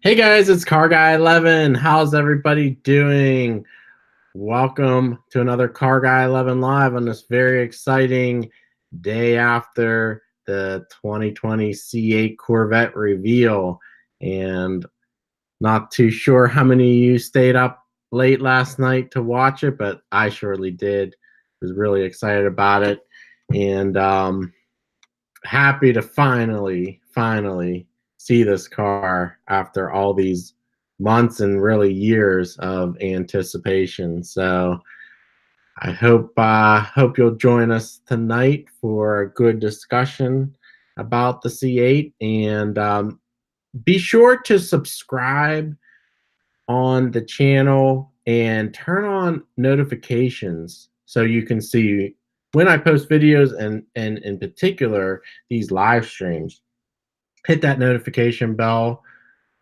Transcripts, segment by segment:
Hey guys, it's CarGuy11. How's everybody doing? Welcome to another CarGuy11 Live on this very exciting day after the 2020 C8 Corvette reveal. And not too sure how many of you stayed up late last night to watch it, but I surely did. Was really excited about it. And happy to finally see this car after all these months and really years of anticipation. So I hope you'll join us tonight for a good discussion about the C8, and be sure to subscribe on the channel and turn on notifications so you can see when I post videos, and in particular these live streams. Hit that notification bell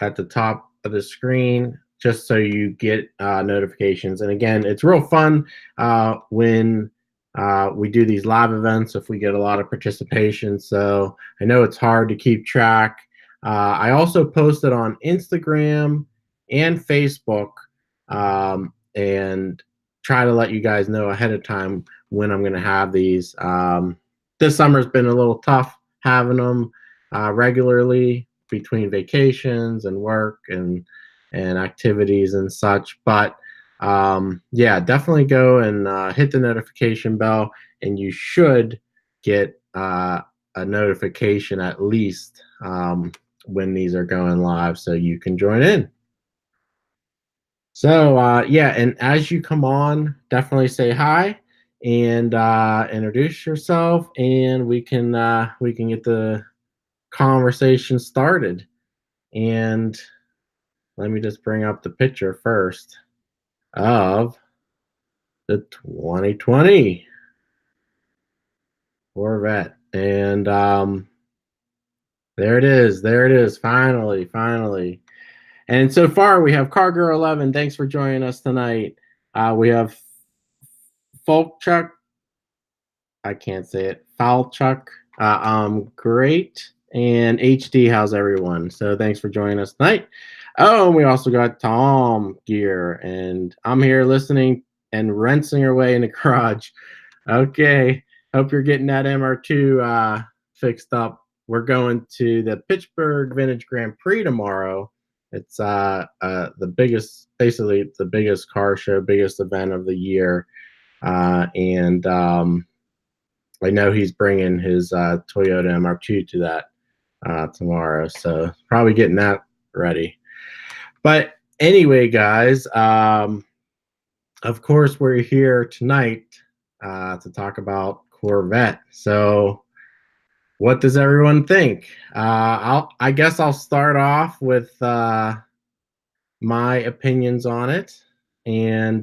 at the top of the screen just so you get notifications. And again, it's real fun when we do these live events if we get a lot of participation. So I know it's hard to keep track. I also posted on Instagram and Facebook, and try to let you guys know ahead of time when I'm going to have these. This summer's been a little tough having them regularly between vacations and work and activities and such. But yeah, definitely go and hit the notification bell, and you should get a notification at least when these are going live so you can join in. So yeah, and as you come on, definitely say hi and introduce yourself, and we can get the conversation started. And let me just bring up the picture first of the 2020 Corvette. And there it is, finally. And so far we have CarGuy11. Thanks for joining us tonight. We have Folkchuck. I can't say it. Falchuk. Great. And HD, how's everyone? So thanks for joining us tonight. Oh, and we also got Tom Gear, and I'm here listening and rinsing away in the garage. Okay, hope you're getting that MR2 fixed up. We're going to the Pittsburgh Vintage Grand Prix tomorrow. It's the biggest, basically the biggest car show, biggest event of the year, and I know he's bringing his Toyota MR2 to that tomorrow, so probably getting that ready. But anyway, guys, of course we're here tonight to talk about Corvette. So what does everyone think? I guess I'll start off with my opinions on it. And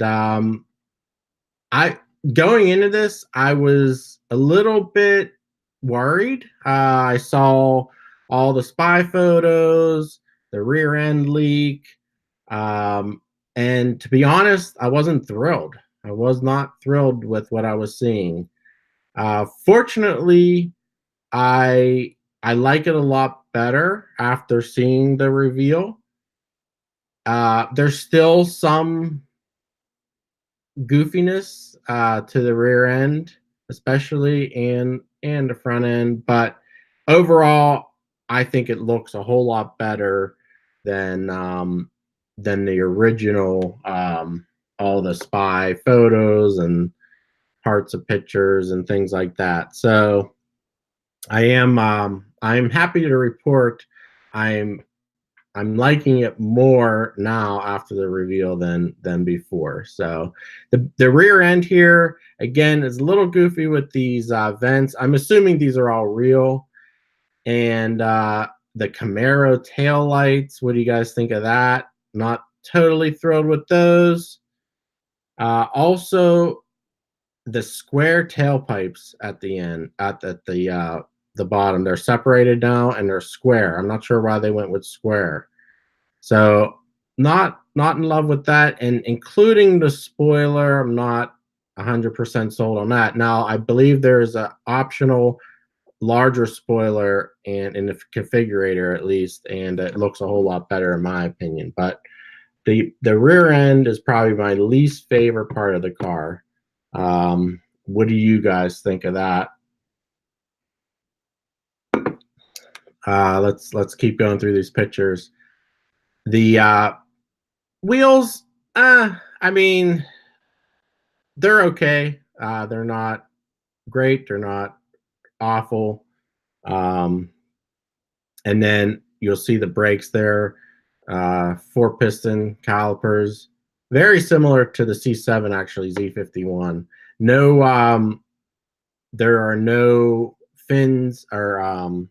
going into this, I was a little bit worried. I saw all the spy photos, the rear end leak, and to be honest, I wasn't thrilled. I was not thrilled with what I was seeing. Fortunately, I like it a lot better after seeing the reveal. There's still some goofiness to the rear end, especially, and the front end, but overall, I think it looks a whole lot better than the original. All the spy photos and parts of pictures and things like that. So I'm happy to report I'm liking it more now after the reveal than before. So the rear end here again is a little goofy with these vents. I'm assuming these are all real. And the Camaro tail lights, what do you guys think of that? Not totally thrilled with those. Also, the square tailpipes at the end, at the bottom, they're separated now and they're square. I'm not sure why they went with square. So not in love with that, and including the spoiler, I'm not 100% sold on that. Now I believe there's an optional larger spoiler and in the configurator at least, and it looks a whole lot better in my opinion. But the rear end is probably my least favorite part of the car. What do you guys think of that? Let's keep going through these pictures. The wheels, I mean, they're okay. They're not great. They're not awful. And then you'll see the brakes there, 4-piston calipers, very similar to the C7 actually, Z51. No, there are no fins or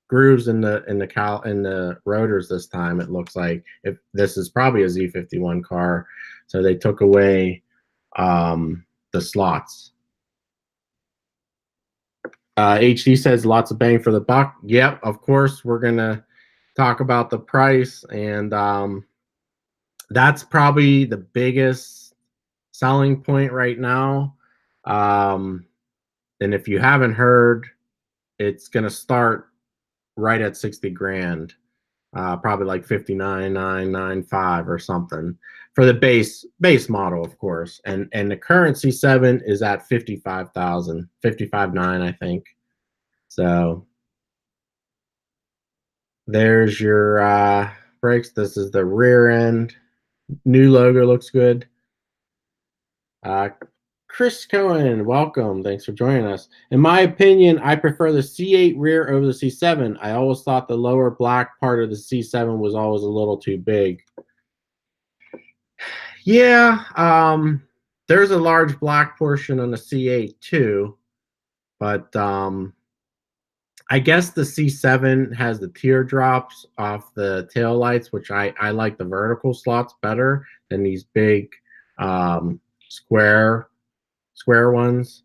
grooves in the rotors this time. It looks like if this is probably a Z51 car, so they took away the slots. HD says lots of bang for the buck. Yep, of course we're gonna talk about the price, and that's probably the biggest selling point right now. And if you haven't heard, it's gonna start right at 60 grand, probably like 59,995 or something for the base model, of course. And the current C7 is at 55,000, 55,900, I think. So there's your brakes. This is the rear end. New logo looks good. Chris Cohen, welcome. Thanks for joining us. In my opinion, I prefer the C8 rear over the C7. I always thought the lower black part of the C7 was always a little too big. Yeah, there's a large black portion on the C8 too, but I guess the C7 has the teardrops off the taillights, which I like the vertical slots better than these big square ones.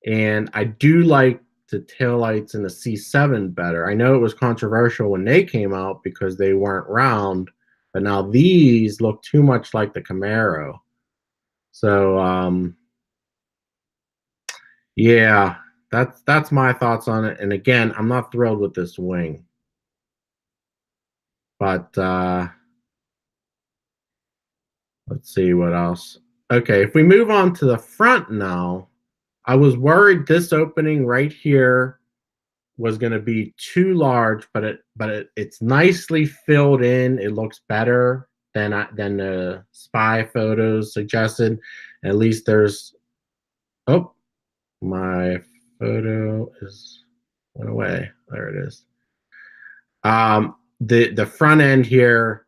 And I do like the taillights in the C7 better. I know it was controversial when they came out because they weren't round, but now these look too much like the Camaro. So yeah, that's my thoughts on it. And again, I'm not thrilled with this wing. But let's see what else. Okay, if we move on to the front now, I was worried this opening right here was going to be too large, but it's nicely filled in. It looks better than the spy photos suggested. At least there's, oh, my photo went away. There it is. The front end here,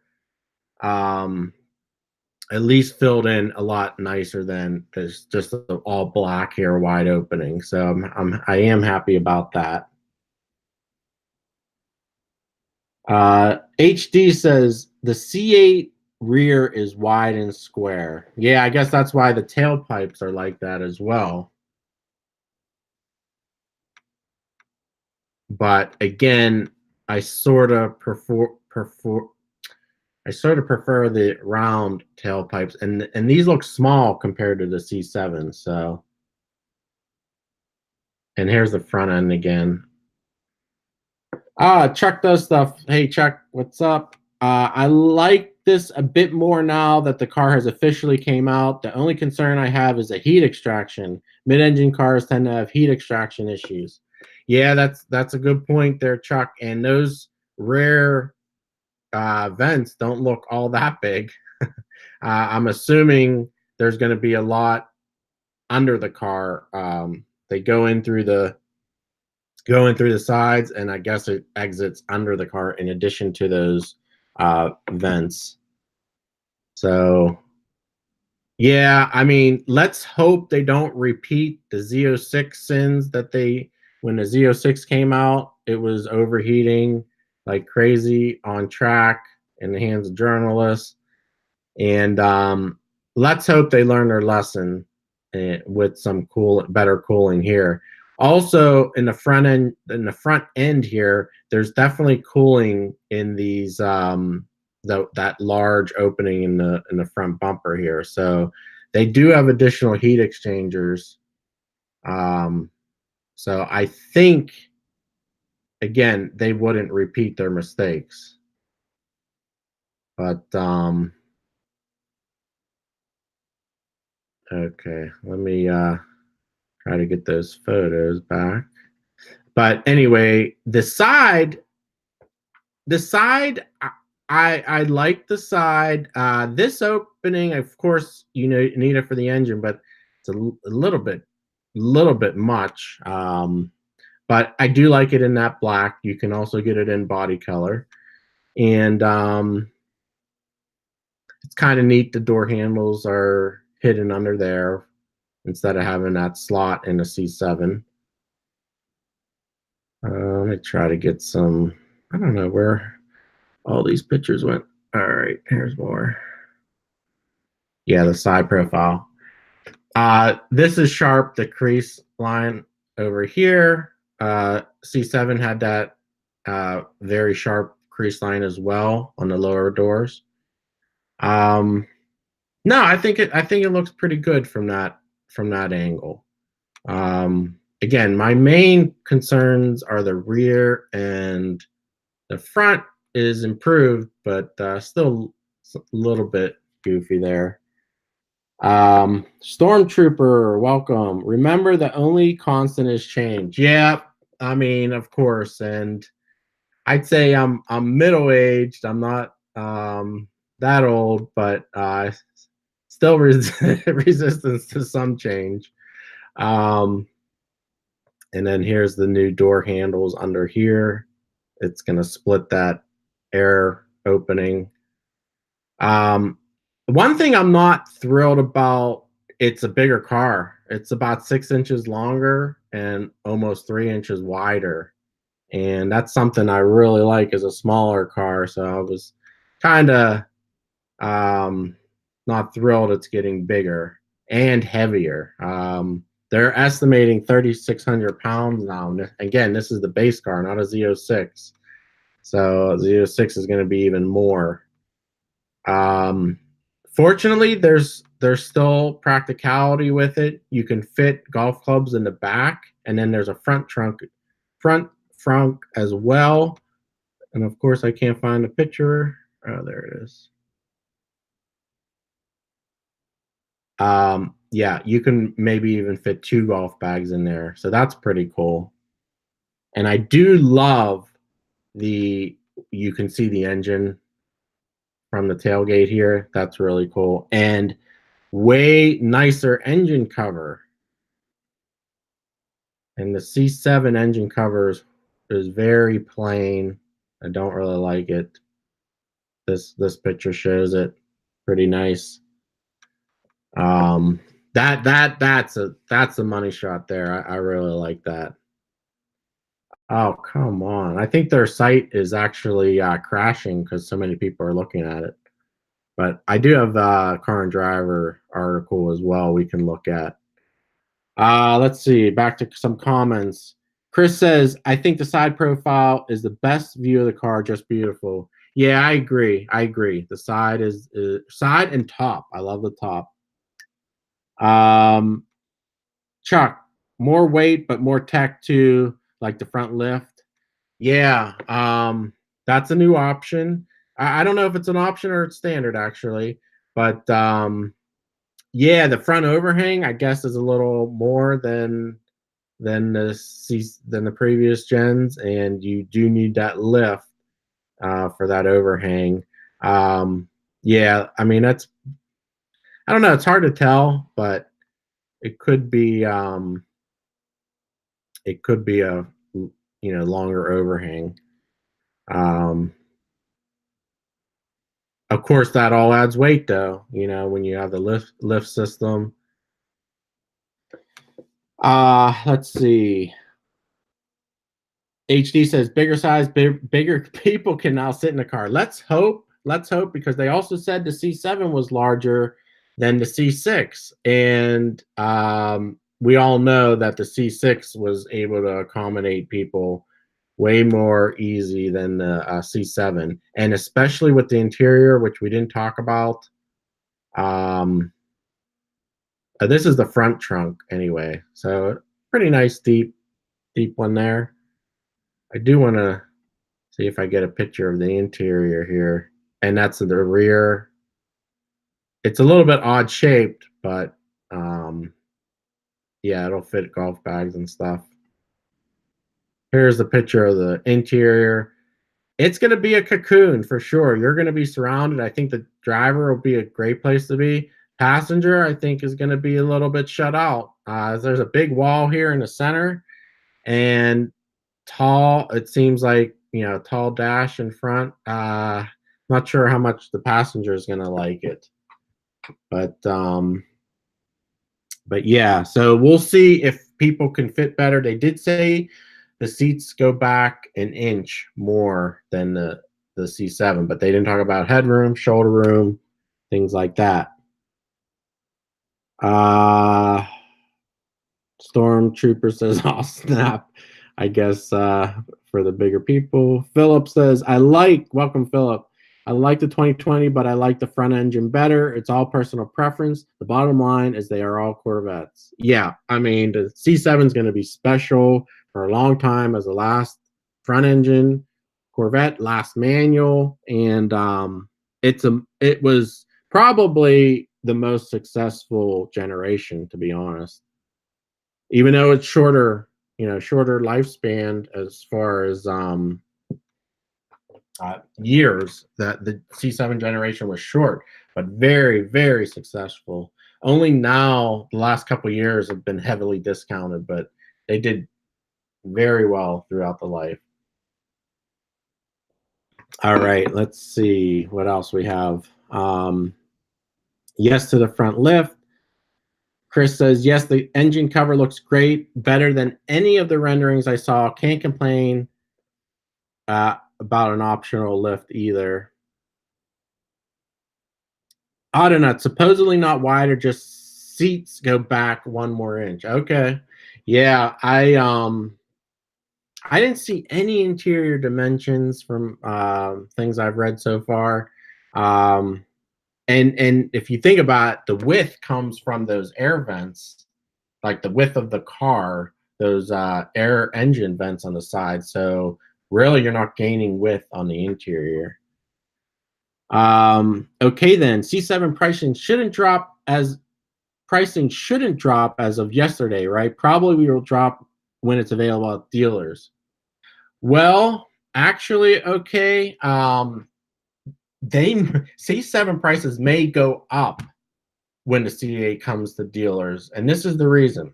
at least filled in a lot nicer than there's just all black here, wide opening. So I am happy about that. HD says the C8 rear is wide and square. Yeah, I guess that's why the tailpipes are like that as well. But again, I sort of prefer the round tailpipes, and these look small compared to the C7. So, and here's the front end again. Chuck does stuff. Hey Chuck, what's up? I like this a bit more now that the car has officially came out. The only concern I have is the heat extraction. Mid-engine cars tend to have heat extraction issues. Yeah, that's a good point there, Chuck. And those rear vents don't look all that big. I'm assuming there's going to be a lot under the car. They go in through the sides, and I guess it exits under the car in addition to those vents. So yeah, I mean, let's hope they don't repeat the Z06 sins that when the Z06 came out, it was overheating like crazy on track in the hands of journalists. And let's hope they learn their lesson with some better cooling here. Also, in the front end here, there's definitely cooling in these that large opening in the front bumper here. So they do have additional heat exchangers. So I think again, they wouldn't repeat their mistakes. But okay, let me try to get those photos back. But anyway, the side, I like the side. This opening, of course, you need it for the engine, but it's a little bit much. But I do like it in that black. You can also get it in body color, and it's kind of neat. The door handles are hidden under there instead of having that slot in a C7. Let me try to get some. I don't know where all these pictures went. All right, here's more. Yeah, the side profile. This is sharp, the crease line over here. C7 had that very sharp crease line as well on the lower doors. No, I think it looks pretty good from that angle. Again, my main concerns are the rear, and the front is improved, but still a little bit goofy there. Stormtrooper, welcome. Remember, the only constant is change. Yeah, I mean, of course, and I'd say I'm middle aged. I'm not that old, but still resistance to some change. And then here's the new door handles under here. It's gonna split that air opening. One thing I'm not thrilled about, it's a bigger car. It's about 6 inches longer and almost 3 inches wider. And that's something I really like as a smaller car. So I was kind of not thrilled it's getting bigger and heavier. They're estimating 3,600 pounds now. Again, this is the base car, not a Z06. So Z06 is going to be even more. Fortunately, there's still practicality with it. You can fit golf clubs in the back, and then there's a front trunk as well. And of course, I can't find a picture. Oh, there it is. Yeah, you can maybe even fit 2 golf bags in there, so that's pretty cool. And I do love you can see the engine from the tailgate here. That's really cool. And way nicer engine cover. And the C7 engine cover is very plain. I don't really like it. This picture shows it pretty nice. That's a money shot there. I really like that. Oh, come on. I think their site is actually crashing because so many people are looking at it. But I do have a Car and Driver article as well we can look at. Let's see. Back to some comments. Chris says, I think the side profile is the best view of the car, just beautiful. Yeah, I agree. The side is side and top. I love the top. Chuck, more weight, but more tech too, like the front lift. Yeah, that's a new option. I don't know if it's an option or it's standard actually, but yeah, the front overhang I guess is a little more than the previous gens, and you do need that lift for that overhang. Yeah, I mean I don't know. It's hard to tell, but it could be a longer overhang. Of course, that all adds weight, though. When you have the lift system. Let's see. HD says bigger size, bigger people can now sit in the car. Let's hope, because they also said the C7 was larger than the C6, and we all know that the C6 was able to accommodate people way more easy than the C7, and especially with the interior, which we didn't talk about. This is the front trunk anyway, so pretty nice deep one there. I do want to see if I get a picture of the interior here, and that's the rear. It's a little bit odd shaped, but yeah, it'll fit golf bags and stuff. Here's a picture of the interior. It's going to be a cocoon for sure. You're going to be surrounded. I think the driver will be a great place to be. Passenger, I think, is going to be a little bit shut out. There's a big wall here in the center, and tall. It seems like, tall dash in front. Not sure how much the passenger is going to like it, but yeah. So we'll see if people can fit better. They did say the seats go back an inch more than the C7, but they didn't talk about headroom, shoulder room, things like that. Stormtrooper says, "I'll snap." I guess for the bigger people. Philip says, welcome, Philip. I like the 2020, but I like the front engine better. It's all personal preference. The bottom line is they are all Corvettes. Yeah, I mean, the C7 is going to be special for a long time as the last front engine Corvette, last manual, and it was probably the most successful generation, to be honest. Even though it's shorter, shorter lifespan as far as years, that the C7 generation was short, but very, very successful. Only now, the last couple of years have been heavily discounted, but they did very well throughout the life. All right, let's see what else we have. Yes to the front lift. Chris says, yes, the engine cover looks great, better than any of the renderings I saw. Can't complain about an optional lift either. Autonuts, supposedly not wide, or just seats go back 1 more inch. Okay. Yeah, I didn't see any interior dimensions from things I've read so far. And if you think about it, the width comes from those air vents, like the width of the car, those air engine vents on the side. So really, you're not gaining width on the interior. Okay, then C7 pricing shouldn't drop as of yesterday, right? Probably we will drop when it's available at dealers. Well, actually, okay. They C7 prices may go up when the C8 comes to dealers, and this is the reason.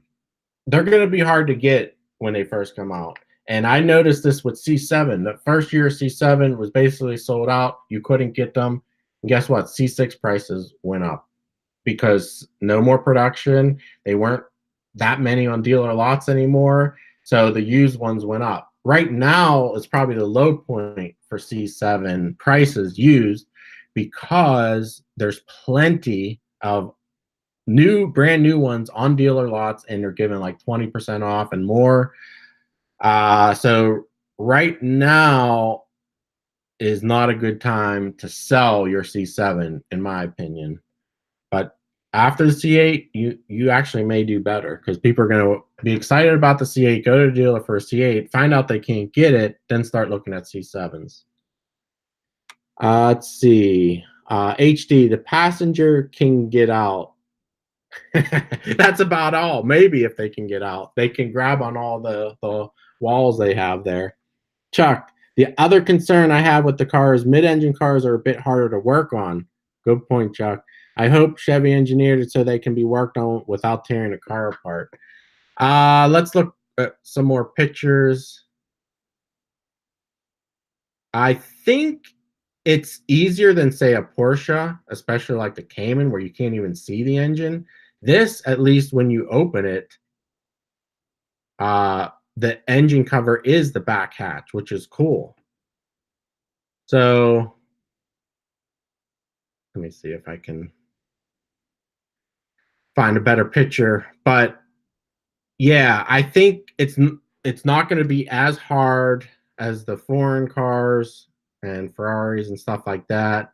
They're going to be hard to get when they first come out. And I noticed this with C7. The first year C7 was basically sold out. You couldn't get them. And guess what? C6 prices went up because no more production. They weren't that many on dealer lots anymore. So the used ones went up. Right now, it's probably the low point for C7 prices used because there's plenty of brand new ones on dealer lots, and they're giving like 20% off and more. So right now is not a good time to sell your C7, in my opinion. But after the C8, you actually may do better because people are going to be excited about the C8, go to the dealer for a C8, find out they can't get it, then start looking at C7s. Let's see. HD, the passenger can get out. That's about all. Maybe if they can get out, they can grab on all the walls they have there. Chuck, the other concern I have with the car is mid-engine cars are a bit harder to work on. Good point, Chuck. I hope Chevy engineered it so they can be worked on without tearing the car apart. Let's look at some more pictures. I think it's easier than, say, a Porsche, especially like the Cayman, where you can't even see the engine. This, at least when you open it, the engine cover is the back hatch, which is cool. So let me see if I can find a better picture. But yeah, I think it's not going to be as hard as the foreign cars and Ferraris and stuff like that.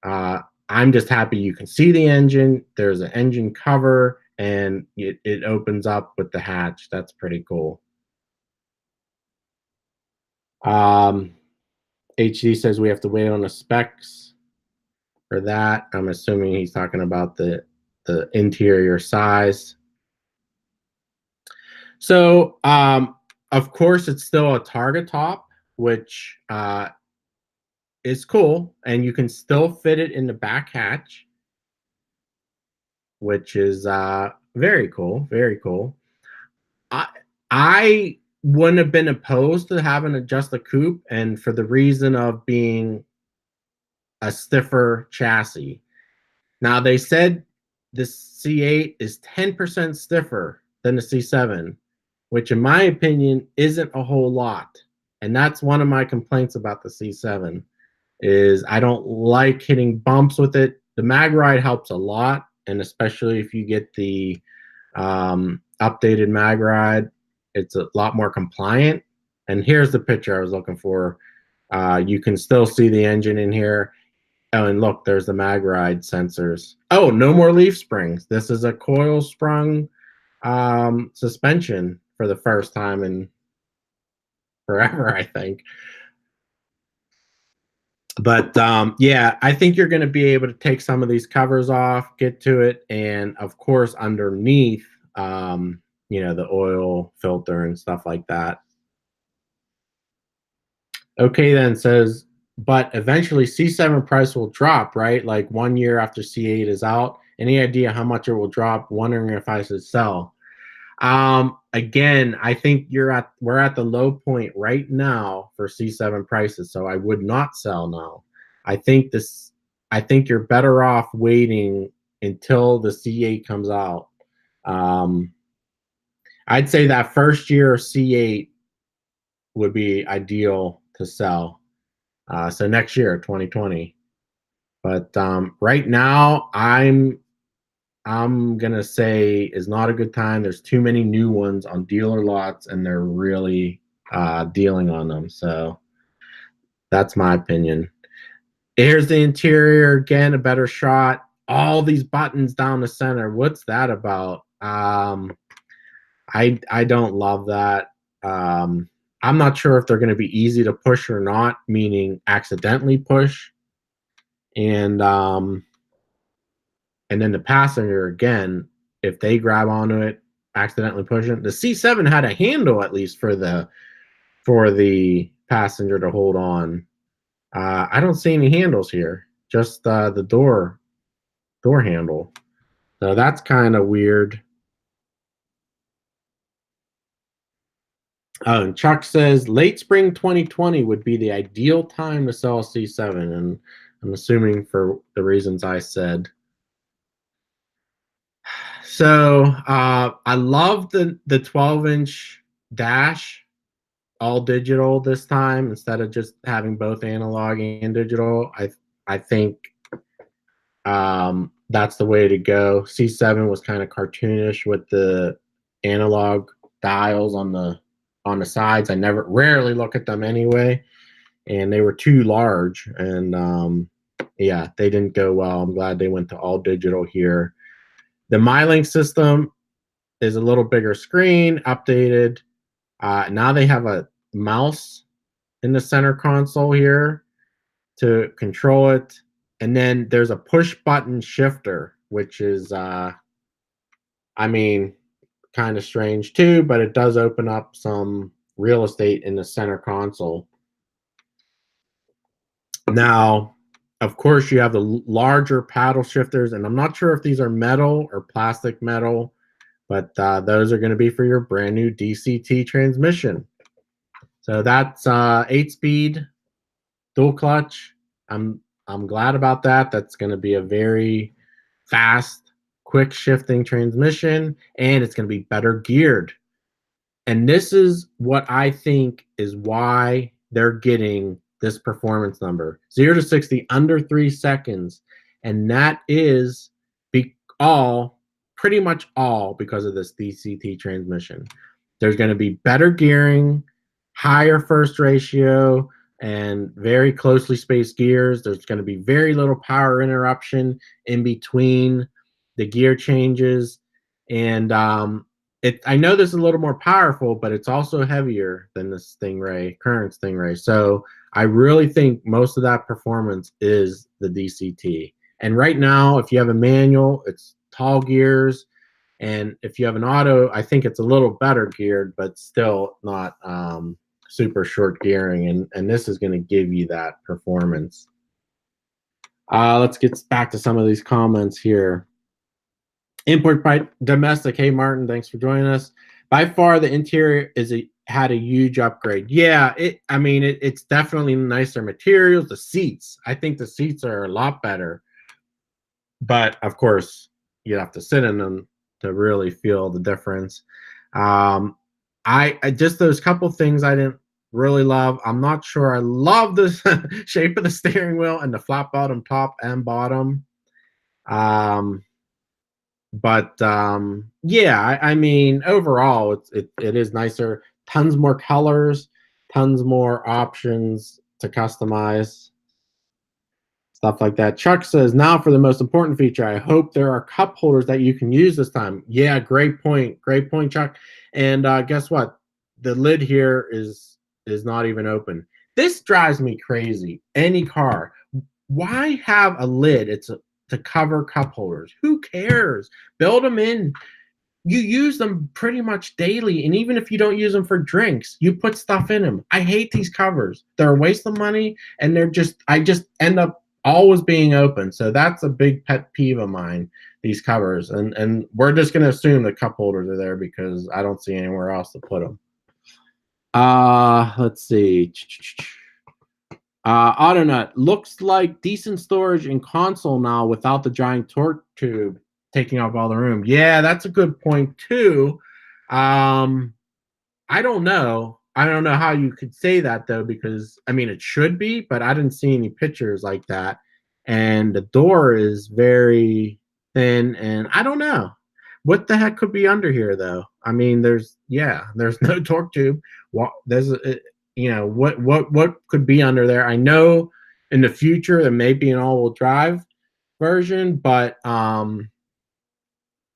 I'm just happy you can see the engine. There's an engine cover, and it opens up with the hatch. That's pretty cool. HD says we have to wait on the specs for that. I'm assuming he's talking about the interior size. So, of course, it's still a target top, which is cool, and you can still fit it in the back hatch, which is very cool. Very cool. I wouldn't have been opposed to having just a coupe, and for the reason of being a stiffer chassis. Now they said the C8 is 10% stiffer than the C7, which in my opinion isn't a whole lot. And that's one of my complaints about the C7 is I don't like hitting bumps with it. The mag ride helps a lot, and especially if you get the updated mag ride, it's a lot more compliant. And here's the picture I was looking for. You can still see the engine in here. Oh, and look, there's the mag ride sensors. Oh, no more leaf springs. This is a coil sprung suspension for the first time in forever, I think. But yeah, I think you're going to be able to take some of these covers off, get to it, and of course underneath, the oil filter and stuff like that. Okay, then says, but eventually C7 price will drop, right? Like 1 year after C8 is out. Any idea how much it will drop? Wondering if I should sell. Again, I think we're at the low point right now for C7 prices, so I would not sell now. I think you're better off waiting until the C8 comes out. I'd say that first year of C8 would be ideal to sell. So next year, 2020. But right now, I'm gonna say is not a good time. There's too many new ones on dealer lots, and they're really dealing on them. So that's my opinion. Here's the interior again, a better shot. All these buttons down the center. What's that about? I don't love that. I'm not sure if they're going to be easy to push or not, meaning accidentally push. And then the passenger again, if they grab onto it, accidentally push it. The C7 had a handle at least for the passenger to hold on. I don't see any handles here, just the door handle. So that's kind of weird. And Chuck says late spring 2020 would be the ideal time to sell a C7, and I'm assuming for the reasons I said. So I love the 12-inch dash, all digital this time instead of just having both analog and digital. I think that's the way to go. C7 was kind of cartoonish with the analog dials on the sides. I rarely look at them anyway, and they were too large, and yeah, they didn't go well. I'm glad they went to all digital here. The MyLink system is a little bigger screen, updated. Now they have a mouse in the center console here to control it. And then there's a push button shifter, which is, I mean, kind of strange too, but it does open up some real estate in the center console. Now, of course, you have the larger paddle shifters, and I'm not sure if these are metal or plastic metal, but those are going to be for your brand new DCT transmission. So that's 8-speed dual clutch. I'm glad about that. That's going to be a very fast, quick shifting transmission, and it's going to be better geared. And this is what I think is why they're getting this performance number 0 to 60 under 3 seconds, and that is pretty much all because of this DCT transmission. There's going to be better gearing, higher first ratio, and very closely spaced gears. There's going to be very little power interruption in between the gear changes, and I know this is a little more powerful, but it's also heavier than the Stingray, current Stingray. So I really think most of that performance is the DCT. And right now, if you have a manual, it's tall gears. And if you have an auto, I think it's a little better geared, but still not super short gearing. And this is going to give you that performance. Let's get back to some of these comments here. Import by domestic. Hey, Martin, thanks for joining us. By far, the interior had a huge upgrade. Yeah, it's definitely nicer materials. The seats, I think the seats are a lot better. But of course, you have to sit in them to really feel the difference. I just those couple things I didn't really love. I'm not sure I love the shape of the steering wheel and the flat bottom top and bottom. But yeah, I mean, overall, it is nicer. Tons more colors, tons more options to customize, stuff like that. Chuck says, now for the most important feature. I hope there are cup holders that you can use this time. Yeah, great point, Chuck. And guess what? The lid here is not even open. This drives me crazy. Any car, why have a lid? To cover cup holders. Who cares? Build them in. You use them pretty much daily, and even if you don't use them for drinks, you put stuff in them. I hate these covers. They're a waste of money, and I just end up always being open. So that's a big pet peeve of mine, these covers. And we're just going to assume the cup holders are there because I don't see anywhere else to put them. Let's see. Autonet looks like decent storage in console now without the giant torque tube taking up all the room. Yeah, that's a good point too. I don't know. I don't know how you could say that though, because I mean it should be, but I didn't see any pictures like that. And the door is very thin, and I don't know what the heck could be under here though. I mean, there's no torque tube. There's what could be under there. I know in the future there may be an all-wheel drive version, but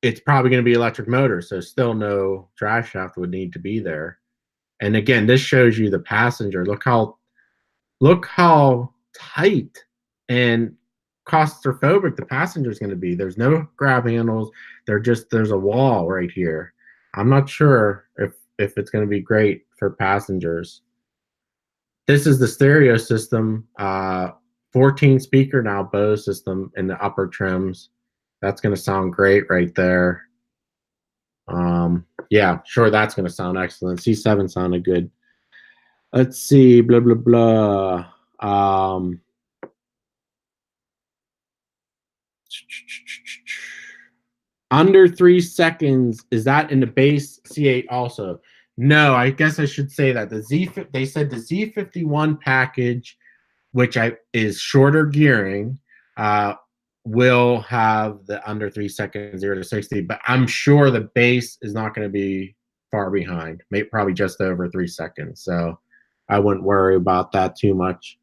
it's probably going to be electric motor, so still no drive shaft would need to be there. And again, this shows you the passenger. Look how tight and claustrophobic the passenger is going to be. There's no grab handles. There's a wall right here. I'm not sure if it's going to be great for passengers. This is the stereo system, 14 speaker now Bose system in the upper trims. That's going to sound great right there. Yeah, sure, that's going to sound excellent. C7 sounded good. Let's see, blah, blah, blah. Under 3 seconds, is that in the base C8 also? No, I guess I should say that they said the Z51 package, which is shorter gearing, will have the under 3 seconds 0 to 60, but I'm sure the base is not going to be far behind, probably just over 3 seconds. So I wouldn't worry about that too much.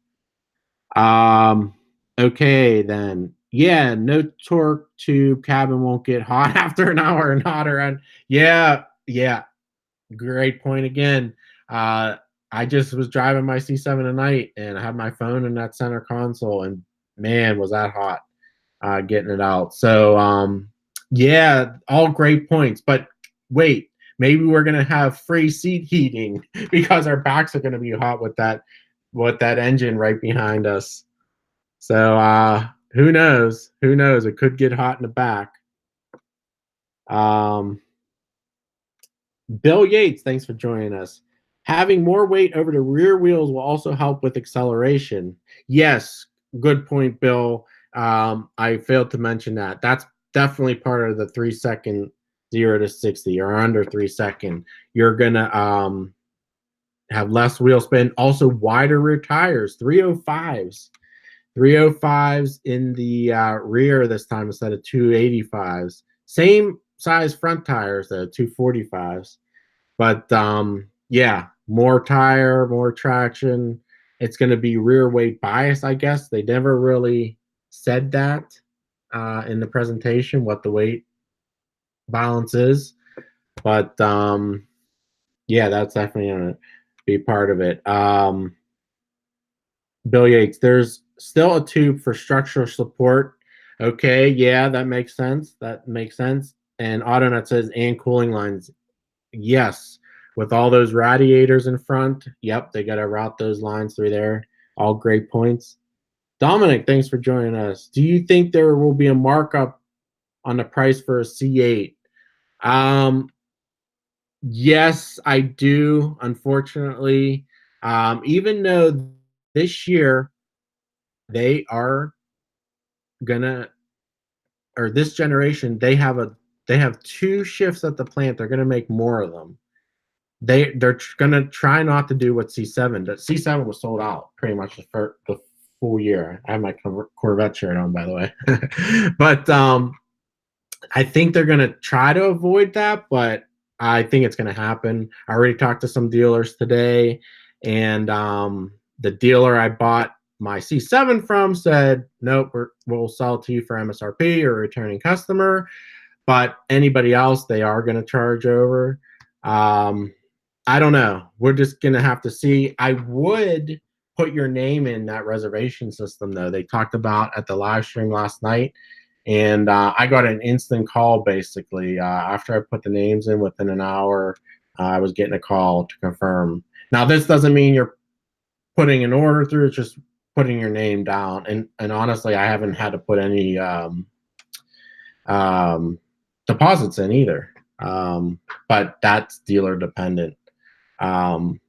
Okay, then. Yeah, no torque tube, cabin won't get hot after an hour and hotter. And yeah, great point again. I just was driving my C7 tonight, and I had my phone in that center console, and man, was that hot getting it out. So yeah, all great points. But wait, maybe we're gonna have free seat heating because our backs are gonna be hot with that engine right behind us. So who knows? Who knows? It could get hot in the back. Bill Yates, thanks for joining us. Having more weight over the rear wheels will also help with acceleration. Yes, good point, Bill. I failed to mention that. That's definitely part of the 3 second 0 to 60 or under 3 second. You're gonna have less wheel spin. Also, wider rear tires, 305s. 305s in the rear this time instead of 285s. Same size front tires though, 245s. But yeah, more tire, more traction. It's going to be rear weight bias, I guess. They never really said that in the presentation, what the weight balance is. But yeah, that's definitely gonna be part of it. Bill Yates, there's still a tube for structural support. Okay, yeah, that makes sense. That makes sense. And AutoNet says, and cooling lines. Yes, with all those radiators in front. Yep, they got to route those lines through there. All great points. Dominic, thanks for joining us. Do you think there will be a markup on the price for a C8? Yes, I do, unfortunately. Even though this year they are gonna, or this generation, they have two shifts at the plant. They're gonna make more of them. They're gonna try not to do what C7 does. C7 was sold out pretty much for the full year. I have my Corvette shirt on, by the way. But I think they're going to try to avoid that, but I think it's going to happen. I already talked to some dealers today, and the dealer I bought my C7 from said, nope, we'll sell it to you for MSRP or returning customer. But anybody else, they are going to charge over. I don't know. We're just going to have to see. I would put your name in that reservation system, though. They talked about at the live stream last night. And I got an instant call, basically. After I put the names in within an hour, I was getting a call to confirm. Now, this doesn't mean you're putting an order through. It's just putting your name down. And honestly, I haven't had to put any deposits in either. But that's dealer dependent. And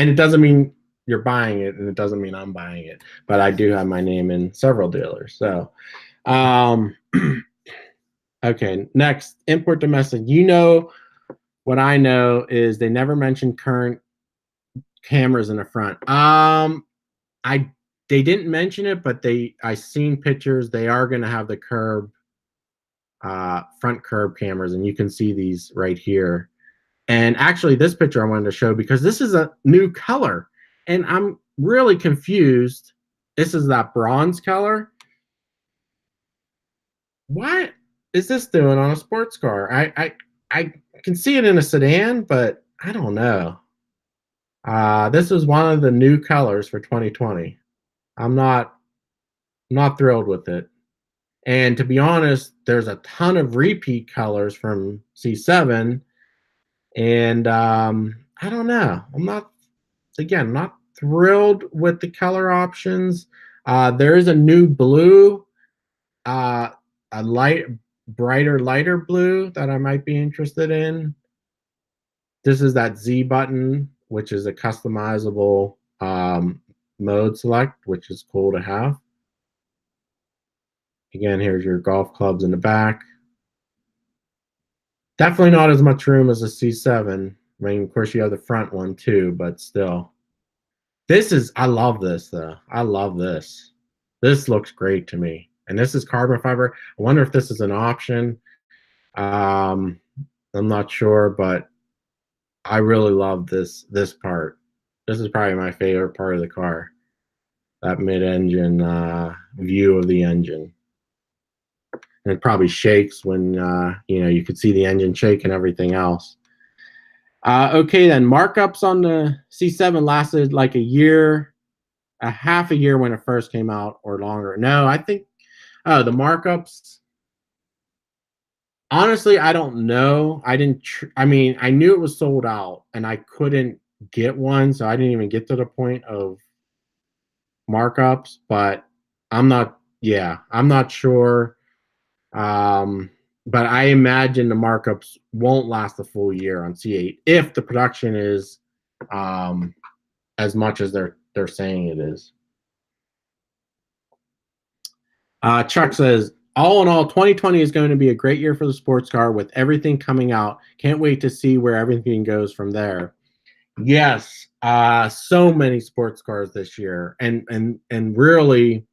it doesn't mean you're buying it, and it doesn't mean I'm buying it, but I do have my name in several dealers. So, okay, next, import domestic. You know, what I know is they never mentioned current cameras in the front. They didn't mention it, but I seen pictures. They are going to have the front curb cameras, and you can see these right here. And actually, this picture I wanted to show because this is a new color, and I'm really confused. This is that bronze color. What is this doing on a sports car? I can see it in a sedan, but I don't know. This is one of the new colors for 2020. I'm not thrilled with it. And to be honest, there's a ton of repeat colors from C7, and I don't know. I'm not thrilled with the color options. There is a new blue, a lighter blue that I might be interested in. This is that Z button, which is a customizable mode select, which is cool to have. Again, here's your golf clubs in the back. Definitely not as much room as a C7. I mean, of course, you have the front one too, but still. I love this though. I love this. This looks great to me. And this is carbon fiber. I wonder if this is an option. I'm not sure, but I really love this part. This is probably my favorite part of the car. That mid-engine view of the engine. And it probably shakes when you could see the engine shake and everything else. Okay, then markups on the C7 lasted like a half a year when it first came out, or longer. No, I think the markups. Honestly, I don't know. I didn't. I mean, I knew it was sold out, and I couldn't get one, so I didn't even get to the point of markups. But I'm not. Yeah, I'm not sure. But I imagine the markups won't last a full year on C8 if the production is as much as they're saying it is. Chuck says, all in all, 2020 is going to be a great year for the sports car with everything coming out. Can't wait to see where everything goes from there. Yes, so many sports cars this year, and really,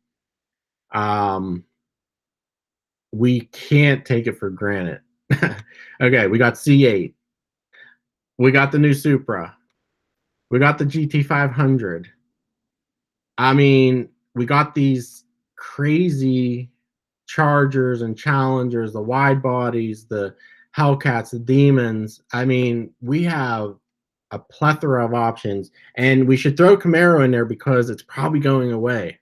we can't take it for granted. Okay, we got C8, we got the new Supra, we got the GT500. I mean, we got these crazy Chargers and Challengers, the wide bodies, the Hellcats, the Demons. I mean, we have a plethora of options, and we should throw Camaro in there because it's probably going away.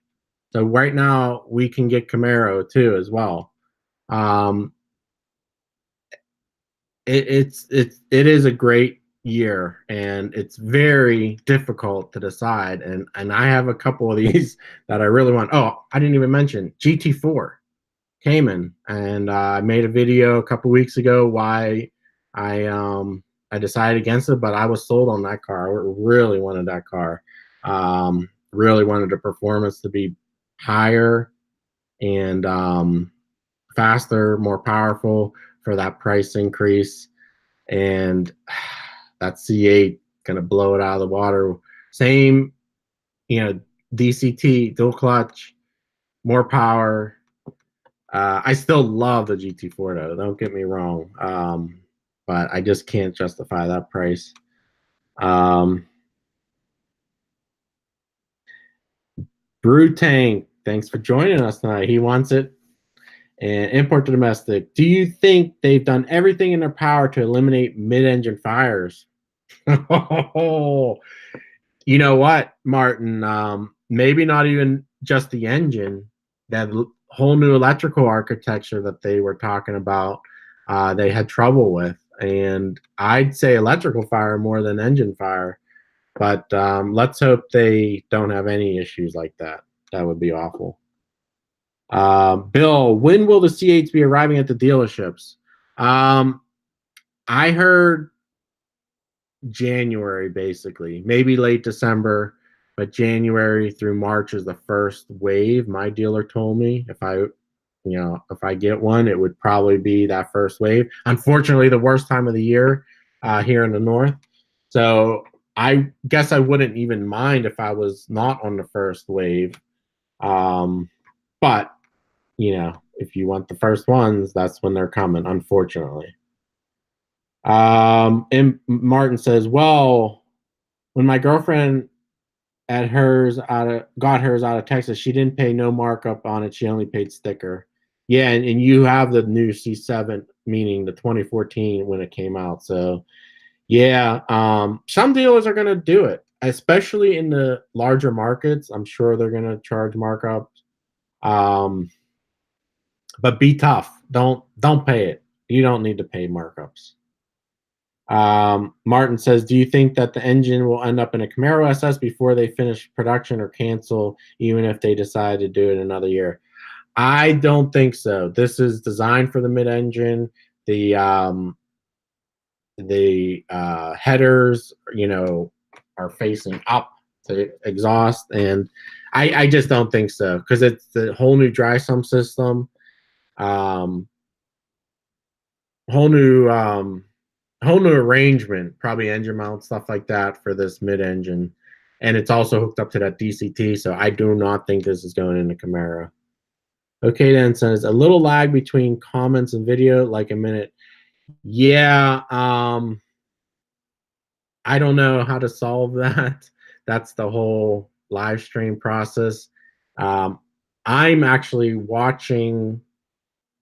So right now we can get Camaro too as well. Um, it is a great year, and it's very difficult to decide. And I have a couple of these that I really want. Oh, I didn't even mention GT4 Cayman, and I made a video a couple weeks ago why I decided against it, but I was sold on that car. I really wanted that car. Really wanted the performance to be higher and faster, more powerful for that price increase. And that C8 gonna blow it out of the water. Same, DCT, dual clutch, more power. I still love the GT4 though. Don't get me wrong, but I just can't justify that price. Brew Tank, thanks for joining us tonight. He wants it. And import to domestic. Do you think they've done everything in their power to eliminate mid-engine fires? You know what, Martin? Maybe not even just the engine. That whole new electrical architecture that they were talking about, they had trouble with. And I'd say electrical fire more than engine fire. But let's hope they don't have any issues like that. That would be awful. Bill, when will the C8s be arriving at the dealerships? I heard January, basically, maybe late December, but January through March is the first wave. My dealer told me if I get one, it would probably be that first wave. Unfortunately, the worst time of the year here in the north. So I guess I wouldn't even mind if I was not on the first wave. But if you want the first ones, that's when they're coming, unfortunately. And Martin says, well, when my girlfriend got hers out of Texas, she didn't pay no markup on it. She only paid sticker. Yeah, and you have the new C7, meaning the 2014 when it came out. So yeah, some dealers are going to do it, especially in the larger markets. I'm sure they're going to charge markups. But be tough. Don't pay it. You don't need to pay markups. Martin says, do you think that the engine will end up in a Camaro SS before they finish production or cancel, even if they decide to do it another year? I don't think so. This is designed for the mid-engine. The headers, are facing up to exhaust, and I just don't think so, because it's the whole new dry sump system, whole new arrangement, probably engine mount, stuff like that for this mid-engine, and it's also hooked up to that DCT. So I do not think this is going into Camaro. Okay, then says a little lag between comments and video, like a minute. Yeah, I don't know how to solve that. That's the whole live stream process. I'm actually watching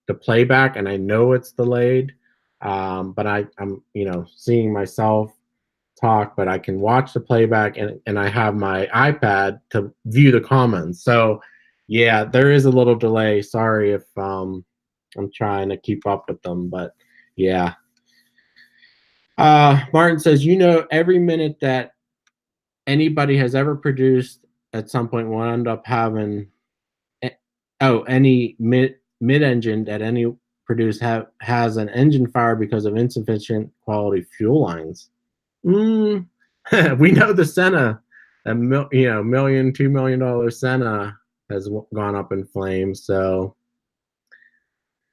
the playback, and I know it's delayed, but I'm seeing myself talk, but I can watch the playback, and I have my iPad to view the comments. So yeah, there is a little delay. Sorry if I'm trying to keep up with them, but yeah. Martin says, every minute that anybody has ever produced at some point will end up having any mid-engine that any produce has an engine fire because of insufficient quality fuel lines. We know the Senna, $1 million, $2 million Senna has gone up in flames. So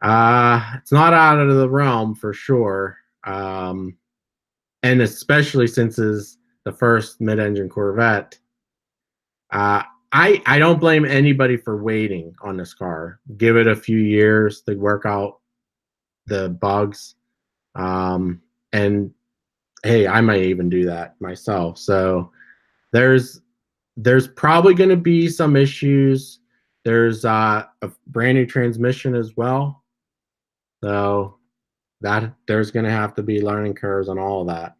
it's not out of the realm for sure. And especially since it's the first mid-engine Corvette. I don't blame anybody for waiting on this car. Give it a few years to work out the bugs. And hey, I might even do that myself. So there's probably going to be some issues There's a brand new transmission as well. So that there's going to have to be learning curves on all of that.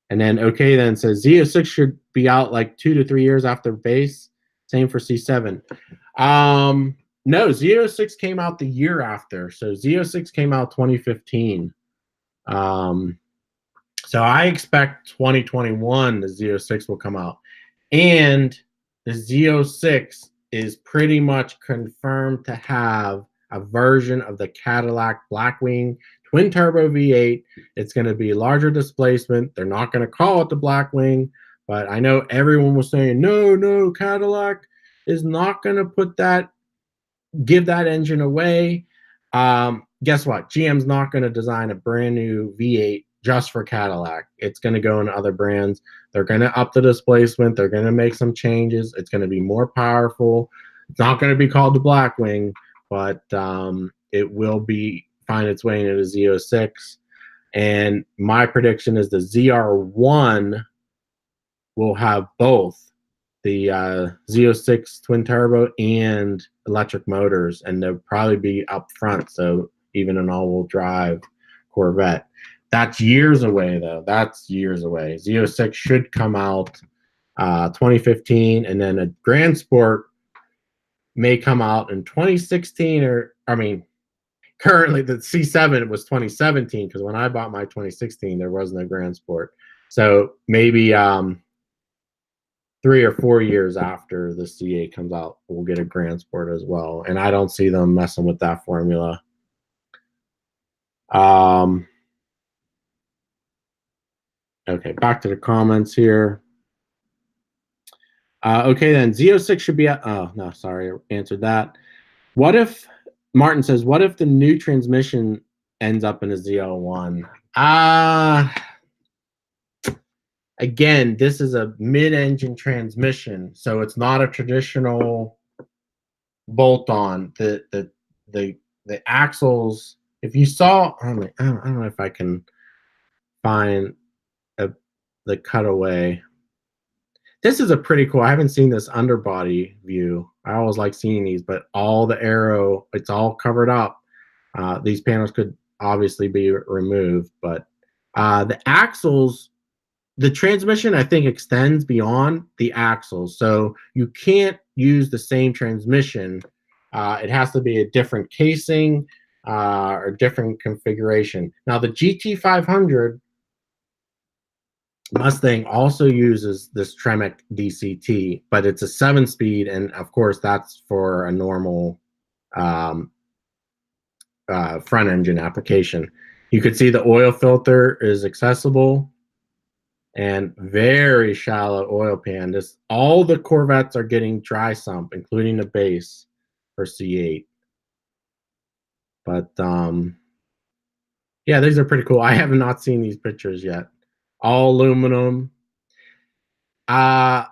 And then okay then says Z06 should be out like 2 to 3 years after base. Same for C7. No, Z06 came out the year after. So Z06 came out 2015. So I expect 2021 the Z06 will come out. And the Z06 is pretty much confirmed to have a version of the Cadillac Blackwing twin turbo V8. It's going to be larger displacement. They're not going to call it the Blackwing, but I know everyone was saying, no, Cadillac is not going to put that, give that engine away. Guess what? GM's not going to design a brand new V8 just for Cadillac. It's going to go into other brands. They're going to up the displacement. They're going to make some changes. It's going to be more powerful. It's not going to be called the Blackwing, but it will find its way into the Z06. And my prediction is the ZR1 will have both the Z06 twin turbo and electric motors, and they'll probably be up front, so even an all-wheel drive Corvette. That's years away, though. That's years away. Z06 should come out 2015, and then a Grand Sport may come out in 2016, or I mean, currently the C7 was 2017, because when I bought my 2016, there was no Grand Sport. So maybe 3 or 4 years after the C8 comes out, we'll get a Grand Sport as well. And I don't see them messing with that formula. Okay, back to the comments here. Okay, then Z06 should be oh, no, sorry, I answered that. What if, Martin says, what if the new transmission ends up in a Z01? Again, this is a mid-engine transmission, so it's not a traditional bolt-on. The axles, if you saw, I don't know if I can find the cutaway. This is a pretty cool, I haven't seen this underbody view. I always like seeing these, but all the aero, it's all covered up. These panels could obviously be removed, but the axles, the transmission, I think, extends beyond the axles. So you can't use the same transmission. It has to be a different casing or different configuration. Now, the GT500 Mustang also uses this Tremec DCT, but it's a 7-speed, and of course, that's for a normal front engine application. You could see the oil filter is accessible and very shallow oil pan. All the Corvettes are getting dry sump, including the base for C8. But yeah, these are pretty cool. I have not seen these pictures yet. All aluminum. That's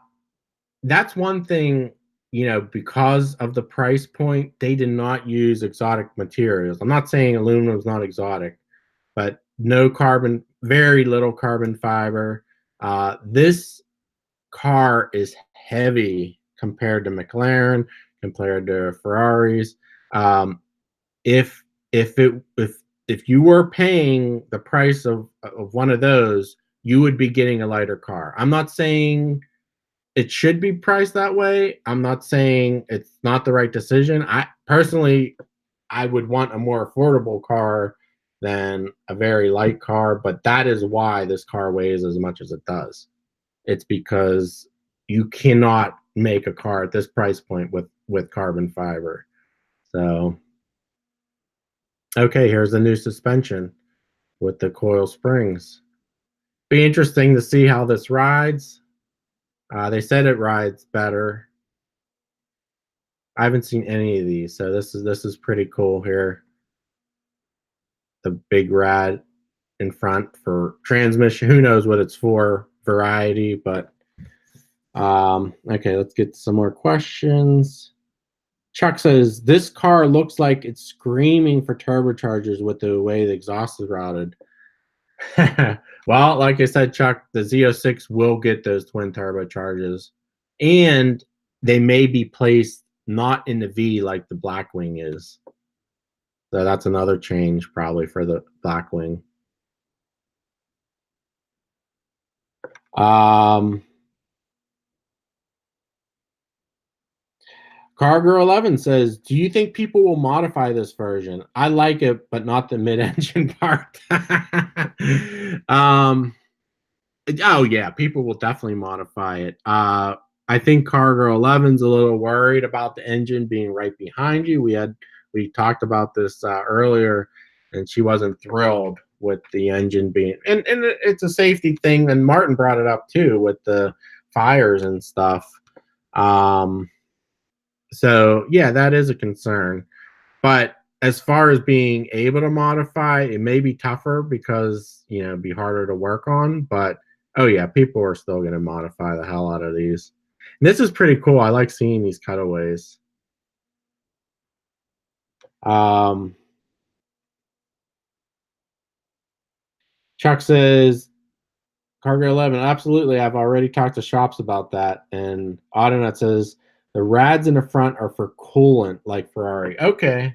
one thing, you know, because of the price point, they did not use exotic materials. I'm not saying aluminum is not exotic, but no carbon, very little carbon fiber. This car is heavy compared to McLaren, compared to Ferraris. If you were paying the price of one of those, you would be getting a lighter car. I'm not saying it should be priced that way. I'm not saying it's not the right decision. I personally, I would want a more affordable car than a very light car, but that is why this car weighs as much as it does. It's because you cannot make a car at this price point with carbon fiber. So, okay, here's the new suspension with the coil springs. Be interesting to see how this rides. They said it rides better. I haven't seen any of these, so this is pretty cool here. The big rad in front for transmission. Who knows what it's for? Variety, but okay, let's get some more questions. Chuck says, this car looks like it's screaming for turbochargers with the way the exhaust is routed. Well, like I said, Chuck, the Z06 will get those twin turbochargers, and they may be placed not in the V like the Blackwing is. So that's another change probably for the Blackwing. CarGuy11 says, do you think people will modify this version? I like it, but not the mid-engine part. Oh yeah, people will definitely modify it. I think CarGuy11's a little worried about the engine being right behind you. We talked about this earlier, and she wasn't thrilled with the engine being, and it's a safety thing. And Martin brought it up too with the fires and stuff. So yeah, that is a concern. But as far as being able to modify, it may be tougher because it'd be harder to work on. But oh yeah, people are still going to modify the hell out of these. And this is pretty cool. I like seeing these cutaways. Chuck says, CarGuy11, absolutely. I've already talked to shops about that. And Audinut says, the rads in the front are for coolant, like Ferrari. Okay.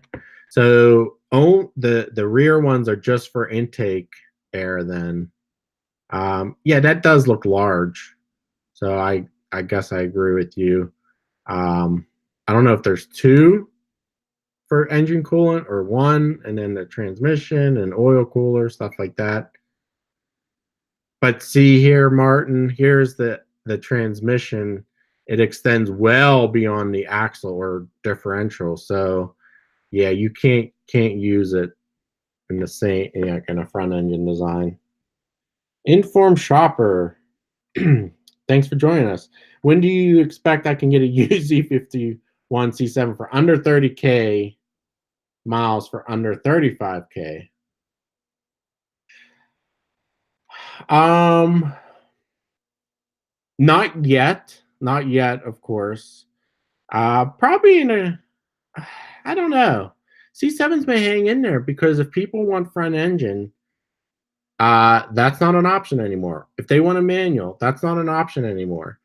So the rear ones are just for intake air then. Yeah, that does look large. So I guess I agree with you. I don't know if there's two for engine coolant or one, and then the transmission and oil cooler, stuff like that. But see here, Martin, here's the transmission. It extends well beyond the axle or differential. So yeah, you can't use it in the same in a front engine design. Informed shopper. Thanks for joining us. When do you expect I can get a used Z51 C7 for under 30K miles for under 35K? Not yet. Not yet, of course. Probably in a, I don't know. C7s may hang in there because if people want front engine, that's not an option anymore. If they want a manual, that's not an option anymore.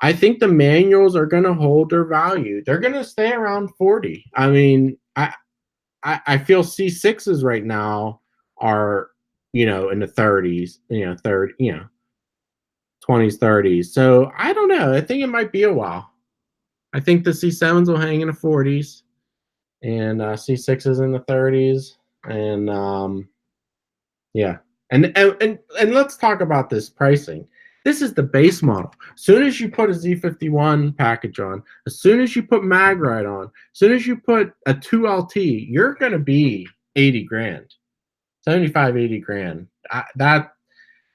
I think the manuals are going to hold their value. They're going to stay around 40. I mean, I feel C6s right now are, in the 30s, 20s, 30s. So I don't know. I think it might be a while. I think the C7s will hang in the 40s and C6s in the 30s. And yeah. And let's talk about this pricing. This is the base model. As soon as you put a Z51 package on, as soon as you put MagRide on, as soon as you put a 2LT, you're going to be 80 grand, 75, 80 grand. The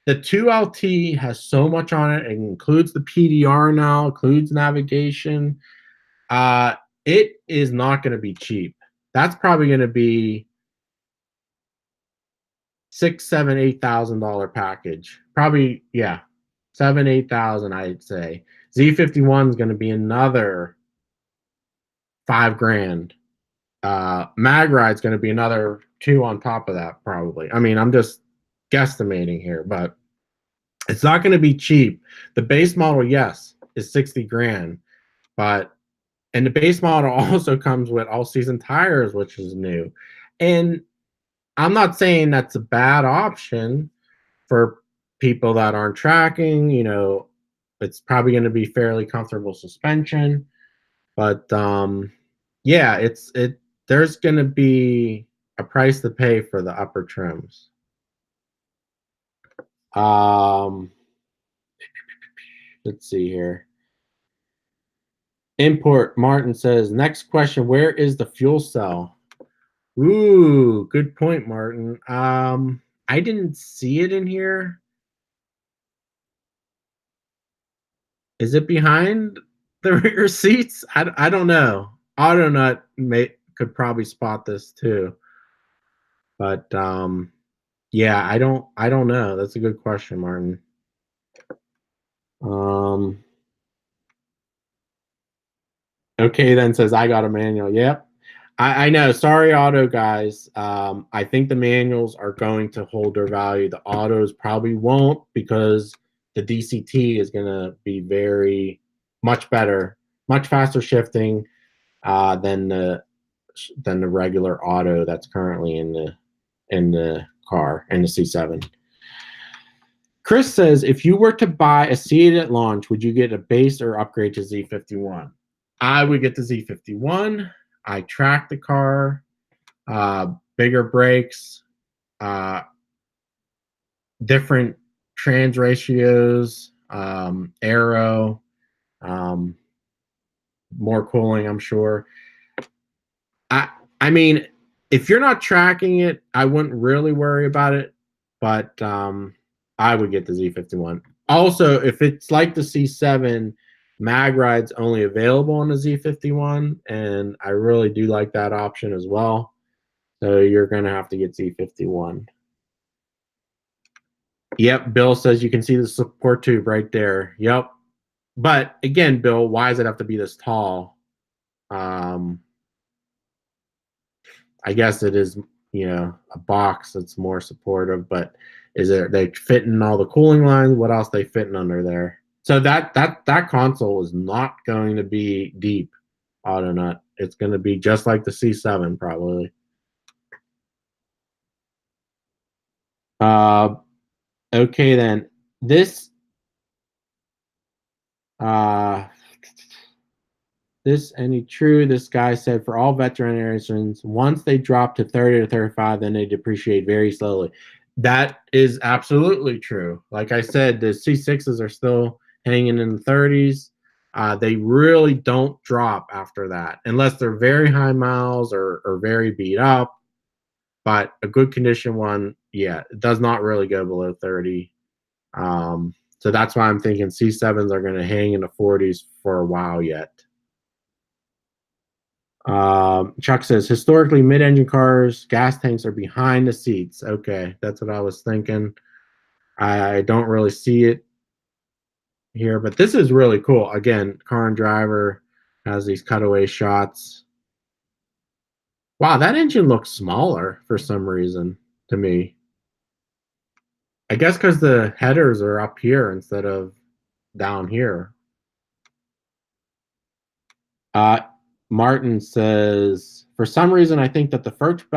2LT has so much on it. It includes the PDR now, includes navigation. It is not going to be cheap. That's probably going to be $6,000, $7,000, $8,000 package. Probably, yeah, 7,000, 8,000, I'd say. Z51 is going to be another $5,000. MagRide's going to be another $2,000 on top of that, probably. I mean, I'm just guesstimating here, but it's not going to be cheap. The base model, yes, is 60 grand, and the base model also comes with all-season tires, which is new. And I'm not saying that's a bad option for people that aren't tracking. It's probably going to be fairly comfortable suspension, but yeah, there's going to be a price to pay for the upper trims. Let's see here. Import Martin says, next question, where is the fuel cell? Ooh, good point, Martin. I didn't see it in here. Is it behind the rear seats? I don't know. Autonut could probably spot this too. But yeah, I don't know. That's a good question, Martin. Okay, then says I got a manual. Yep. I know. Sorry, auto guys. I think the manuals are going to hold their value. The autos probably won't because the DCT is going to be much better, much faster shifting. than the regular auto that's currently in the car, in the C7. Chris says, if you were to buy a C8 at launch, would you get a base or upgrade to Z51? I would get the Z51. I track the car, bigger brakes, different trans ratios, aero, more cooling, I'm sure. I mean, if you're not tracking it, I wouldn't really worry about it, but I would get the Z51. Also, if it's like the C7, MagRide's only available on the Z51, and I really do like that option as well. So you're going to have to get Z51. Yep, Bill says you can see the support tube right there. Yep. But again, Bill, why does it have to be this tall? I guess it is, a box that's more supportive, but is it they fitting all the cooling lines? What else they fitting under there? So that console is not going to be deep auto nut. It's going to be just like the C7 probably. Okay then. This any true, this guy said for all veterinarians, once they drop to 30 or 35, then they depreciate very slowly. That is absolutely true. Like I said, the C6s are still hanging in the 30s. They really don't drop after that, unless they're very high miles or very beat up. But a good condition one, yeah, it does not really go below 30. So that's why I'm thinking C7s are going to hang in the 40s for a while yet. Chuck says, historically, mid-engine cars, gas tanks are behind the seats. Okay, that's what I was thinking. I don't really see it here, but this is really cool. Again, Car and Driver has these cutaway shots. Wow, that engine looks smaller for some reason to me. I guess because the headers are up here instead of down here. Martin says, for some reason, I think that the first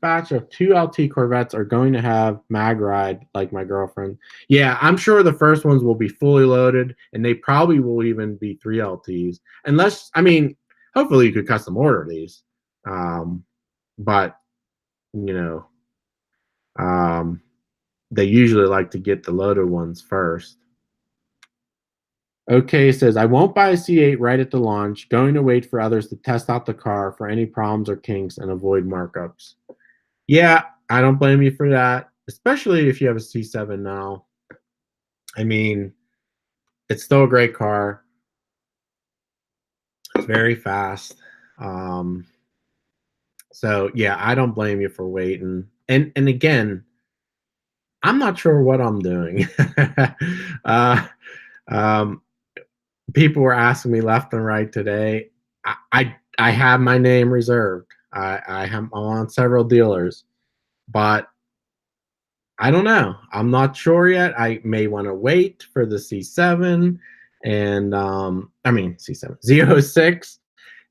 batch of 2 LT Corvettes are going to have MagRide, like my girlfriend. Yeah, I'm sure the first ones will be fully loaded, and they probably will even be 3 LTs. Unless, I mean, hopefully you could custom order these. But, they usually like to get the loaded ones first. Okay says, I won't buy a C8 right at the launch, going to wait for others to test out the car for any problems or kinks and avoid markups. Yeah, I don't blame you for that, especially if you have a C7 now. I mean, it's still a great car. It's very fast. So yeah, I don't blame you for waiting. And again, I'm not sure what I'm doing. People were asking me left and right today. I have my name reserved. I'm on several dealers, but I don't know. I'm not sure yet. I may want to wait for the C7 and C7 Z06,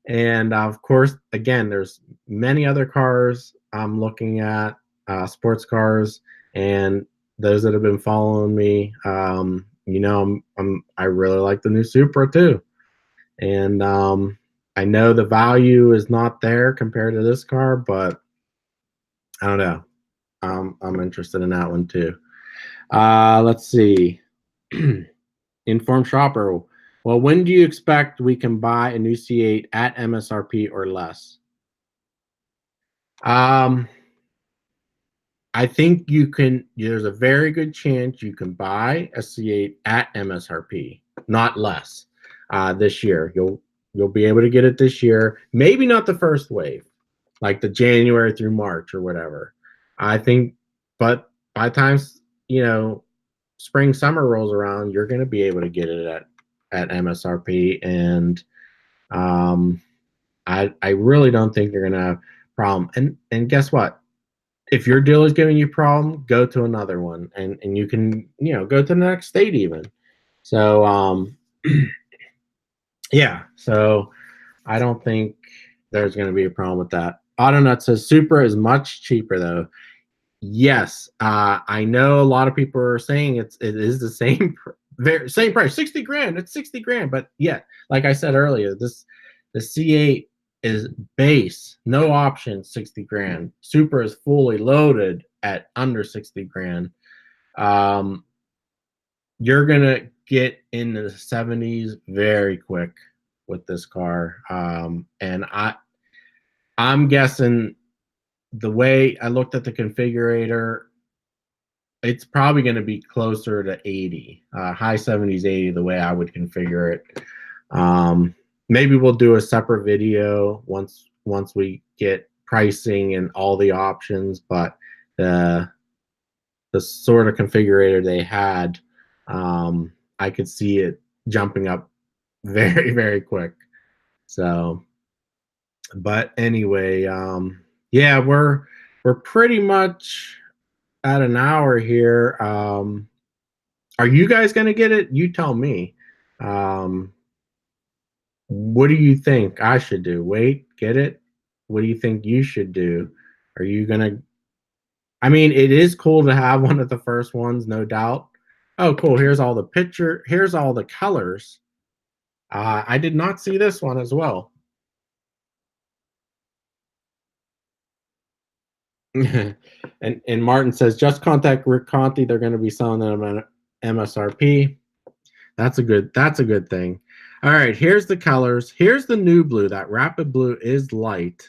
and of course, again, there's many other cars I'm looking at, sports cars, and those that have been following me. I really like the new Supra too, and I know the value is not there compared to this car, but I don't know. I'm interested in that one too. Let's see. Informed shopper. Well, when do you expect we can buy a new C8 at MSRP or less? I think you can. There's a very good chance you can buy a C8 at MSRP, not less. This year, you'll be able to get it this year. Maybe not the first wave, like the January through March or whatever. I think, but by the time spring summer rolls around, you're going to be able to get it at MSRP, and I really don't think you're going to have a problem. And guess what? If your dealer is giving you a problem, go to another one, and you can go to the next state even. So yeah, so I don't think there's going to be a problem with that. Autonut says Supra is much cheaper though. Yes, I know a lot of people are saying it is the same same price, 60 grand. It's 60 grand, but yeah, like I said earlier, the C8 is base, no option, 60 grand. Super is fully loaded at under 60 grand. You're gonna get into the 70s very quick with this car, and I'm guessing the way I looked at the configurator, it's probably going to be closer to 80, high 70s, 80, the way I would configure it. Maybe we'll do a separate video once we get pricing and all the options, but the sort of configurator they had, I could see it jumping up very, very quick. So, but anyway, yeah, we're pretty much at an hour here. Are you guys gonna get it? You tell me. What do you think I should do? Wait, get it? What do you think you should do? Are you gonna? I mean, it is cool to have one of the first ones, no doubt. Oh, cool. Here's all the picture. Here's all the colors. I did not see this one as well. and Martin says, just contact Rick Conti. They're going to be selling them at MSRP. That's a good thing. All right, here's the colors. Here's the new blue. That rapid blue is light.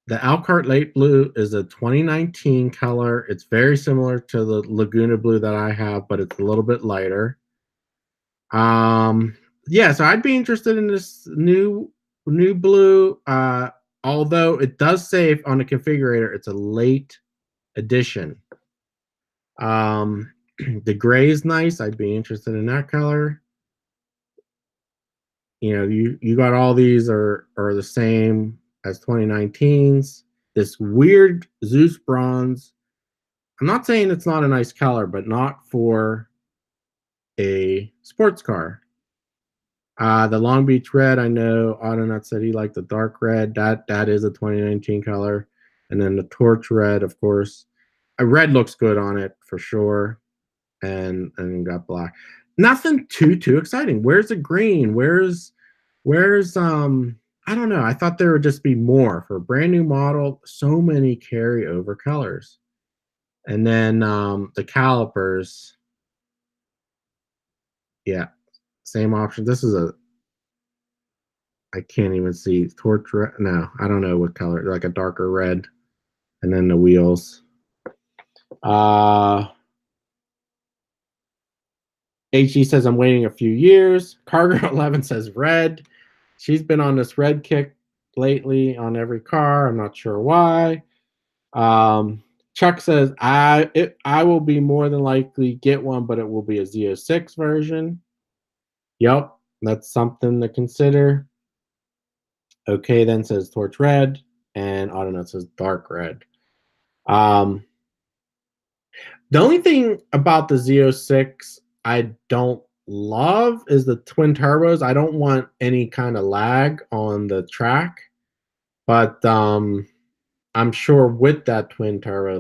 The Elkhart Late Blue is a 2019 color. It's very similar to the Laguna Blue that I have, but it's a little bit lighter. Yeah, so I'd be interested in this new blue. Although it does say on the configurator it's a late edition. The gray is nice. I'd be interested in that color. You know, you got all these are the same as 2019s. This weird Zeus bronze. I'm not saying it's not a nice color, but not for a sports car. The Long Beach red, I know Autonut said he liked the dark red. That is a 2019 color. And then the torch red, of course. A red looks good on it for sure. And got black. Nothing too exciting. Where's the green? Where's I don't know. I thought there would just be more for a brand new model. So many carryover colors. And then the calipers. Yeah, same option. This is I can't even see torch red. No, I don't know what color. Like a darker red. And then the wheels. HE says I'm waiting a few years. CarGuy11 says red. She's been on this red kick lately on every car. I'm not sure why. Chuck says I will be more than likely get one, but it will be a Z06 version. Yep, that's something to consider. Okay, then says torch red, and Autonut says dark red. The only thing about the Z06 I don't love is the twin turbos. I don't want any kind of lag on the track, but I'm sure with that twin turbo,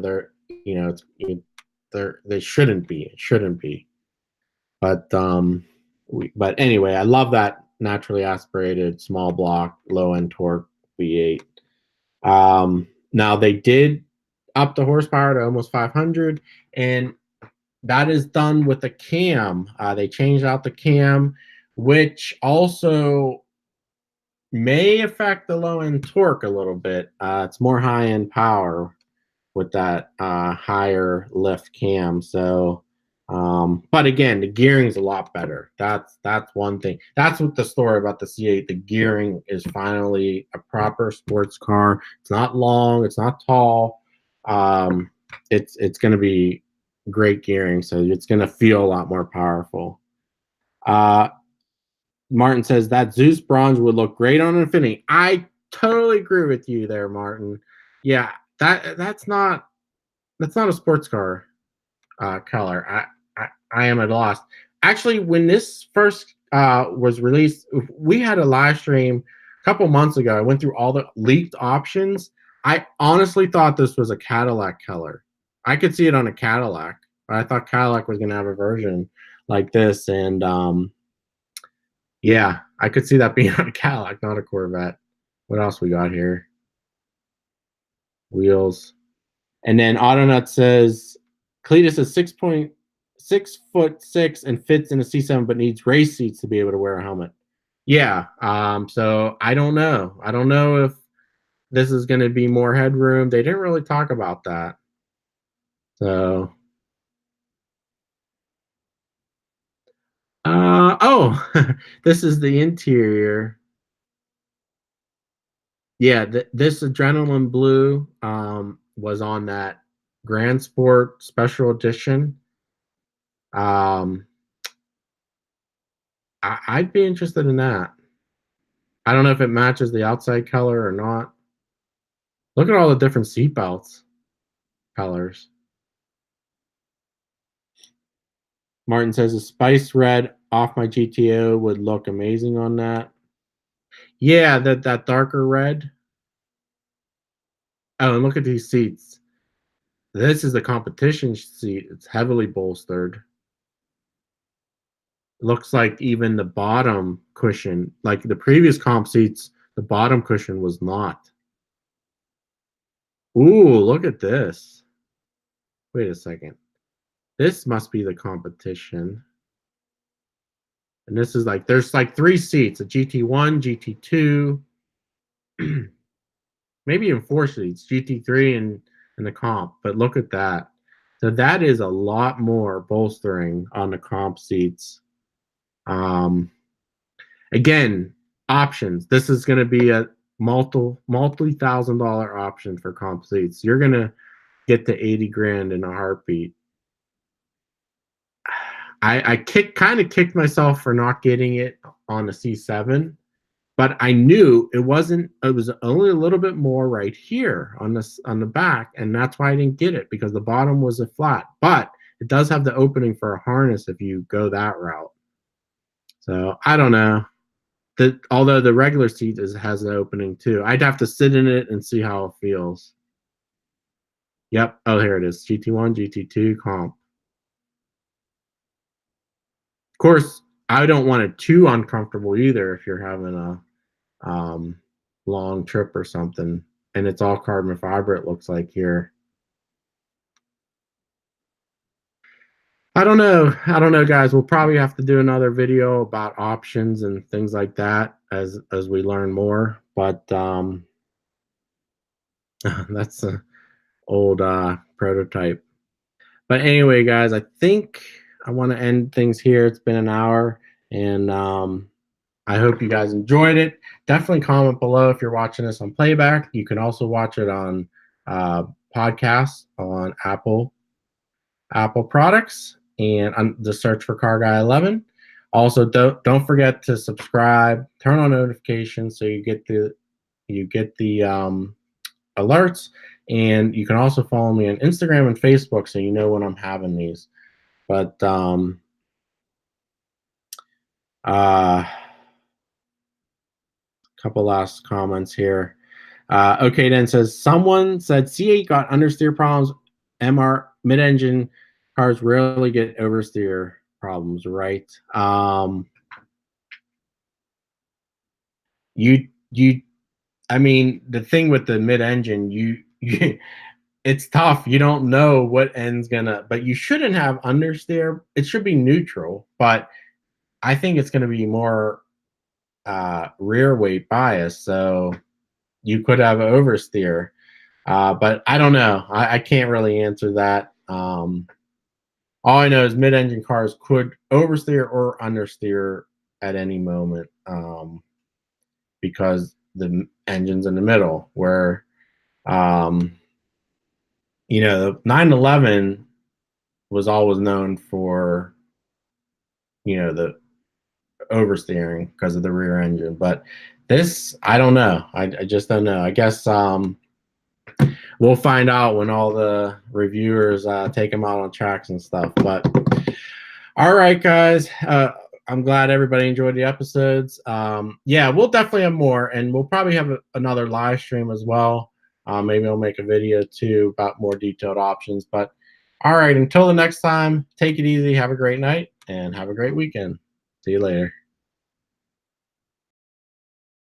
they shouldn't be. It shouldn't be. But anyway, I love that naturally aspirated small block low end torque V8. Now they did up the horsepower to almost 500, and that is done with a cam. They changed out the cam, which also may affect the low end torque a little bit. It's more high end power with that higher lift cam. So, but again, the gearing's a lot better. That's one thing. That's what the story about the C8. The gearing is finally a proper sports car. It's not long. It's not tall. It's going to be great gearing, so it's going to feel a lot more powerful. Martin says that Zeus bronze would look great on Infiniti. I totally agree with you there, Martin. Yeah, that's not a sports car color. I am at a loss. Actually, when this first was released, we had a live stream a couple months ago. I went through all the leaked options. I honestly thought this was a Cadillac color. I could see it on a Cadillac, but I thought Cadillac was going to have a version like this. And yeah, I could see that being on a Cadillac, not a Corvette. What else we got here? Wheels. And then Autonut says Cletus is 6'6" and fits in a C7, but needs race seats to be able to wear a helmet. Yeah. So I don't know. I don't know if this is going to be more headroom. They didn't really talk about that. So. Oh, this is the interior. Yeah, this Adrenaline Blue was on that Grand Sport Special Edition. I'd be interested in that. I don't know if it matches the outside color or not. Look at all the different seatbelts colors. Martin says a spice red off my GTO would look amazing on that. Yeah, that darker red. Oh, and look at these seats. This is the competition seat. It's heavily bolstered. Looks like even the bottom cushion, like the previous comp seats, the bottom cushion was not. Ooh, look at this. Wait a second. This must be the competition. And this is like, there's like 3 seats, a GT1, GT2, maybe even 4 seats, GT3 and the comp. But look at that. So that is a lot more bolstering on the comp seats. Again, options. This is going to be a multi-thousand-dollar option for comp seats. You're going to get to 80 grand in a heartbeat. I kind of kicked myself for not getting it on the C7, but I knew it wasn't. It was only a little bit more right here on the back, and that's why I didn't get it, because the bottom was a flat. But it does have the opening for a harness if you go that route. So I don't know. Although the regular seat has an opening too. I'd have to sit in it and see how it feels. Yep. Oh, here it is. GT1, GT2 comp. Of course, I don't want it too uncomfortable either if you're having a long trip or something. And it's all carbon fiber, it looks like here. I don't know, guys. We'll probably have to do another video about options and things like that as we learn more. But that's an old prototype. But anyway, guys, I think I want to end things here. It's been an hour, and I hope you guys enjoyed it. Definitely comment below if you're watching this on playback. You can also watch it on podcasts on Apple products, and just search for CarGuy11. Also, don't forget to subscribe, turn on notifications so you get the alerts, and you can also follow me on Instagram and Facebook so you know when I'm having these. But couple last comments here. Okay, then says someone said C8 got understeer problems. MR mid-engine cars rarely get oversteer problems, right? I mean, the thing with the mid-engine, you it's tough. You don't know what end's gonna, but you shouldn't have understeer. It should be neutral, but I think it's gonna be more rear weight bias, so you could have oversteer. But I don't know. I can't really answer that. All I know is mid-engine cars could oversteer or understeer at any moment because the engine's in the middle. Where, you know, the 911 was always known for, you know, the oversteering because of the rear engine. But this, I don't know. I just don't know. I guess we'll find out when all the reviewers take them out on tracks and stuff. But all right, guys. I'm glad everybody enjoyed the episodes. Yeah, we'll definitely have more, and we'll probably have another live stream as well. Maybe I'll make a video too about more detailed options. But all right, until the next time, take it easy, have a great night, and have a great weekend. See you later.